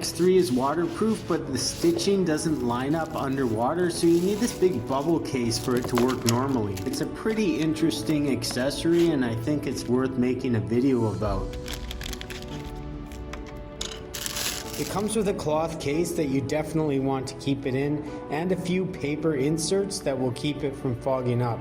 X3 is waterproof, but the stitching doesn't line up underwater, so you need this big bubble case for it to work normally. It's a pretty interesting accessory, and I think it's worth making a video about. It comes with a cloth case that you definitely want to keep it in, and a few paper inserts that will keep it from fogging up.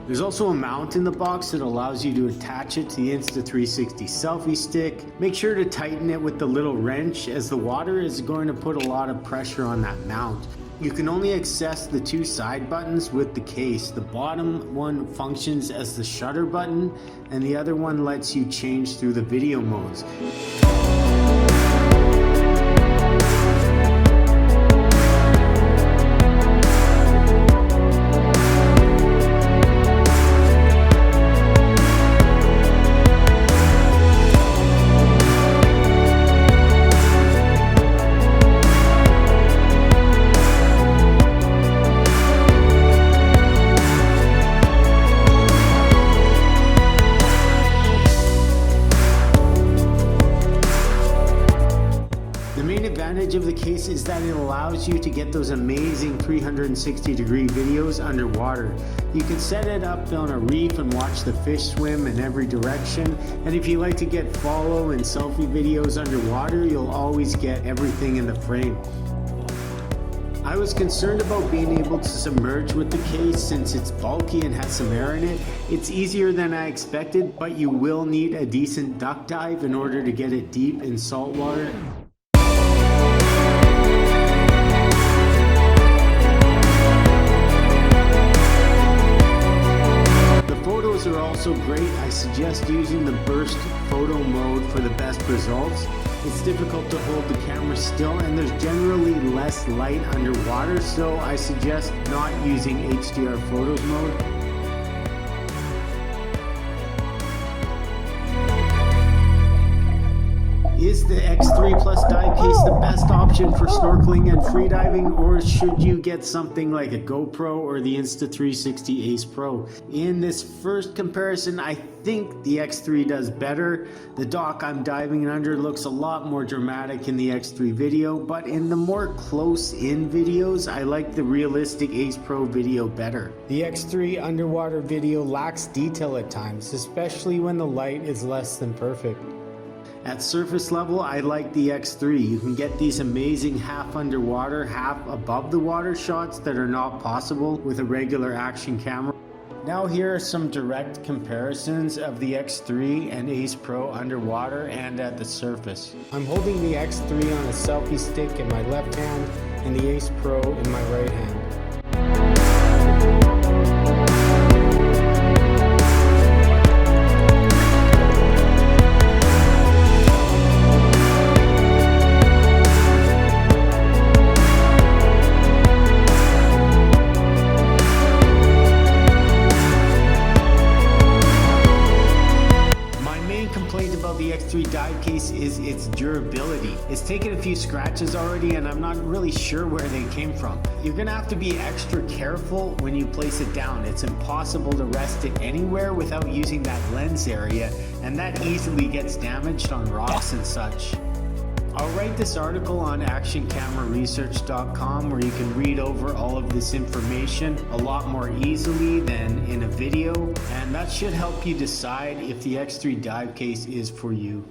There's also a mount in the box that allows you to attach it to the Insta360 selfie stick. Make sure to tighten it with the little wrench, as the water is going to put a lot of pressure on that mount. You can only access the two side buttons with the case. The bottom one functions as the shutter button, and the other one lets you change through the video modes. The advantage of the case is that it allows you to get those amazing 360-degree videos underwater. You can set it up on a reef and watch the fish swim in every direction, and if you like to get follow and selfie videos underwater, you'll always get everything in the frame. I was concerned about being able to submerge with the case since it's bulky and has some air in it. It's easier than I expected, but you will need a decent duck dive in order to get it deep in salt water. Are also great. I suggest using the burst photo mode for the best results. It's difficult to hold the camera still, and there's generally less light underwater, so I suggest not using HDR photos mode. Is the X3 Plus dive case the best option for snorkeling and freediving, or should you get something like a GoPro or the Insta360 AcePro? In this first comparison, I think the X3 does better. The dock I'm diving under looks a lot more dramatic in the X3 video, but in the more close-in videos, I like the realistic AcePro video better. The X3 underwater video lacks detail at times, especially when the light is less than perfect. At surface level, I like the X3. You can get these amazing half underwater, half above the water shots that are not possible with a regular action camera. Now here are some direct comparisons of the X3 and AcePro underwater and at the surface. I'm holding the X3 on a selfie stick in my left hand and the AcePro in my right hand. The X3 dive case is its durability. It's taken a few scratches already, and I'm not really sure where they came from. You're gonna have to be extra careful when you place it down. It's impossible to rest it anywhere without using that lens area, and that easily gets damaged on rocks and such. I'll write this article on actioncameraresearch.com where you can read over all of this information a lot more easily than in a video, and that should help you decide if the X3 dive case is for you.